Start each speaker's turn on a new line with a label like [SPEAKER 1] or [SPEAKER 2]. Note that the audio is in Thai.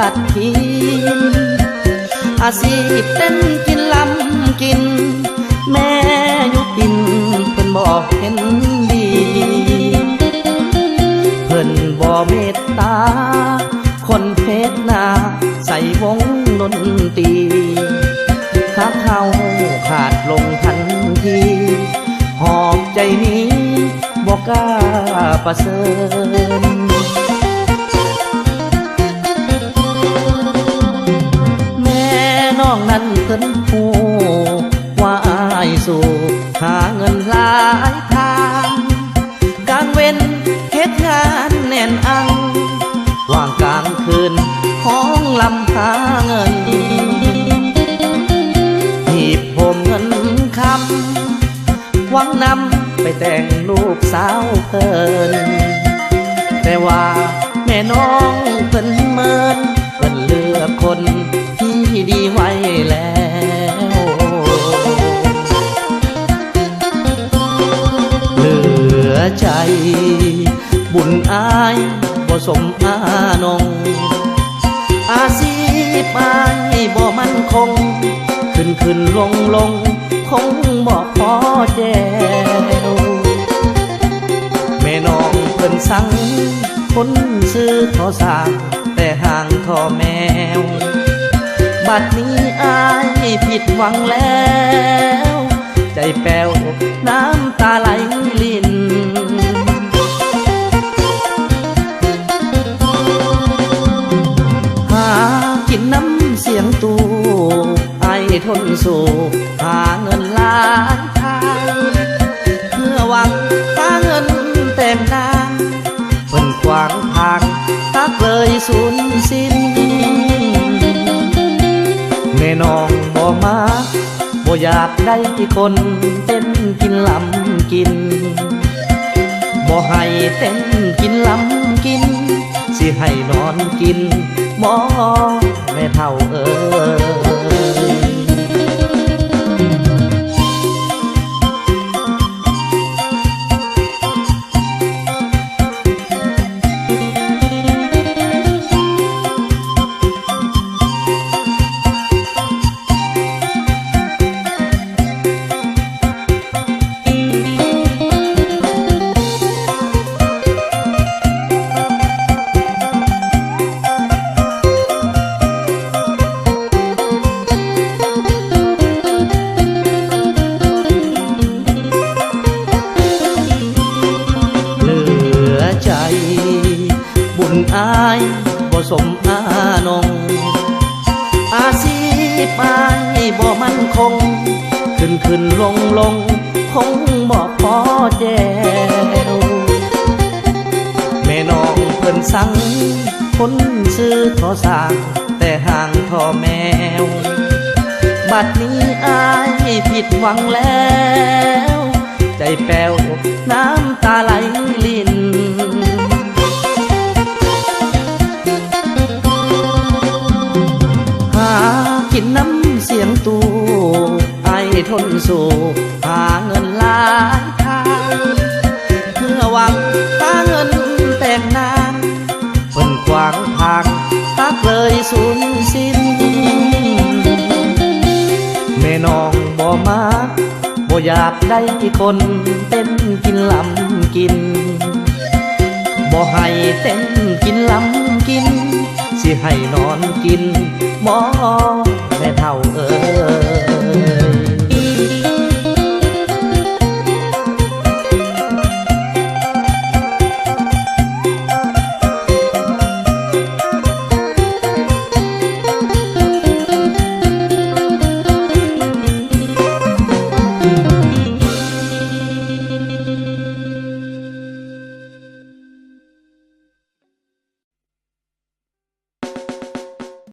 [SPEAKER 1] ขัดขีนอาชีพเต้นกินลำกินแม่ยุปินเพิ่นบอกเห็นดีเพิ่นบ่เมตตาคนเพชรนาใส่วงดนตรีถ้าเขาขาดลงทันทีหอบใจนี้บอกกล้าประเสริญแม่น้องนั้นเพิ่นหูว่าอายสู่หาเงินหลายทางกลางเว้นเฮ็ดงานแน่นอังว่างกลางคืนห้องลำหาเงินหีบผมเงินคำหวังนำไปแต่งลูกสาวเพิ่นแต่ว่าแม่น้องเพิ่นเมินเพิ่นเลือกคนที่ดีไว้แล้วเหลือใจบุญอายบ่สมอานงอาชีพอายบ่มั่นคงขึ้นลงคงบ่พอแจวแม่น้องเพิ่นสั่งคนซื้อทอสร้างแต่ห่างทอแมวบัดนี้อายผิดหวังแล้วใจแป้วน้ำตาไหลลินหากินน้ำเสียงตูไอทนสู่หาเงินหลายทางเพื่อหวังหาเงินแต่งนางเพิ่นขวางทางตักเลยสูญสิ้นแม่น้องบ่มาบ่อยากได้คนเต้นกินลำกินบ่ให้เต้นกินลำกินสิให้นอนกินหมอแม่เฒ่าเอ้ยบุญอายบ่สมอานงอาชีพอายบ่มั่นคงขึ้นลงคงบ่พอแจวแม่น้องเพิ่นสั่งคนซื้อทอสร้างแต่ห่างทอแมวบัดนี้อายผิดหวังแล้วใจแป้วน้ำตาไหลลินหากินน้ำเสียงตูไอทนสู่หาเงินหลายทางเพื่อหวังหาเงินแต่งนางเพิ่นขวางทางตักเลยสูญสิ้นแม่น้องบ่มาบ่อยากได้คนเต้นกินลำกินบ่ให้เต้นกินลำกินสิให้นอนกินหมอแม่เฒ่าเอ้ย